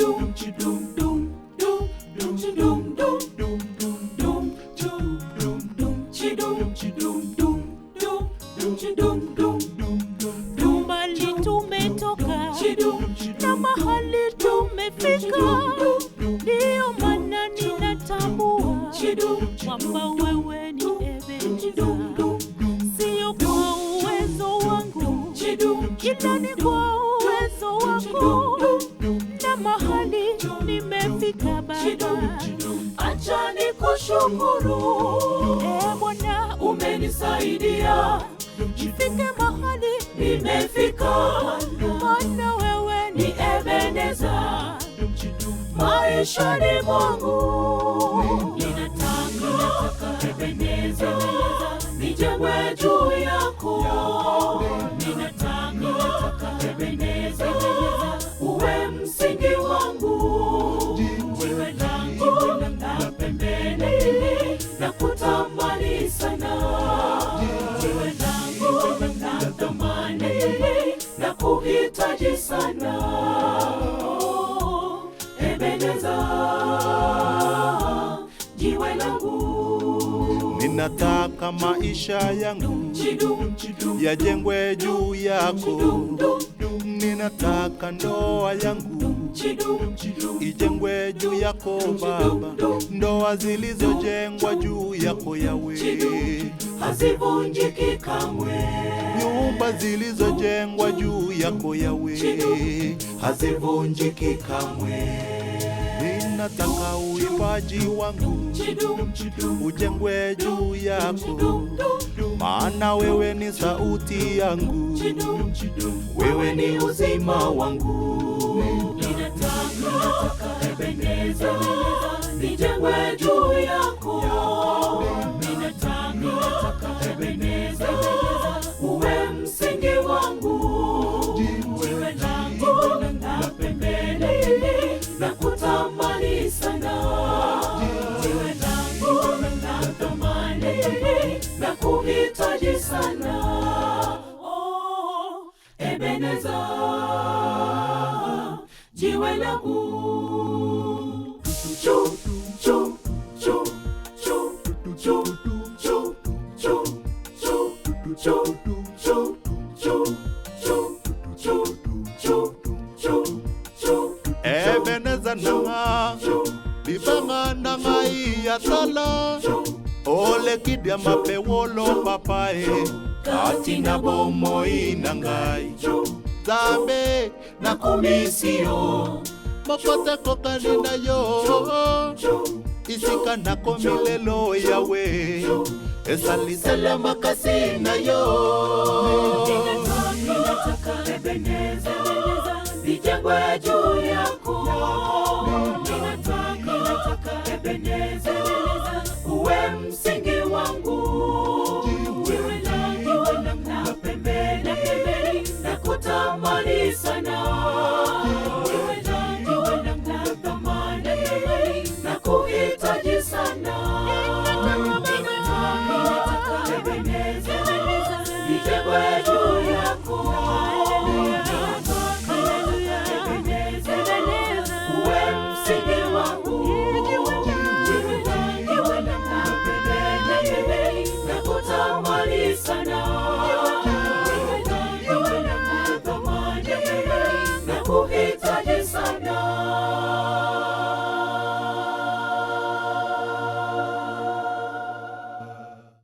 chidum chidum dum dum dum chidum dum dum dum dum dum chidum chidum dum dum dum chidum dum dum Mbali tumetoka na mahali tumefika, ndio maana ninatambua kwamba wewe ni Ebeneza. Sio kwa uwezo wangu, ila ni kwa uwezo wako, na mahali nimefika Baba. Acha nikushukuru, Bwana, umenisaidia nifike mahali nimefika, maana wewe ni Ebeneza maishani mwangu. Ninataka Ebeneza nijengwe juu yako. Ninataka Ebeneza uwe msingi wangu, jiwe langu la pembeni na kutamani sana, jiwe langu la thamani na kuhitaji sana. Ebeneza, jiwe langu. Ninataka maisha yangu yajengwe juu yako. Ninataka ndoa yangu ijengwe juu yako Baba. Ndoa zilizojengwa juu yako Yawe hazivunjiki kamwe. Nyumba zilizojengwa juu yako Yawe hazivunjiki kamwe. Ninataka uimbaji wangu ujengwe juu yako, maana wewe ni sauti yangu, wewe ni uzima wangu. Ninataka Ebeneza nijengwe juu yako. Ninataka Ebeneza uwe msingi wangu, jiwe langu la pembeni na kutamani sana, jiwe langu la thamani na kuhitaji sana. Oh, Ebeneza, jiwe langu. Chu chu chu chu chu chu chu chu chu chu chu chu chu. Ebeneza nanga bibanga nanga iyatala ole kidia mapewolo papae katina bomo inangai zambe na komisio makote kokanina yo isika na komilelo Yawe esalisele makasina yo. Ninataka Ebeneza nijengwe juu yako. Ninataka Ebeneza uwe msingi wangu, jiwe langu la pembeni na kutamani sana, jiwe langu la thamani na kuhitaji sana. Ninataka Ebeneza nijengwe juu yako. Sana,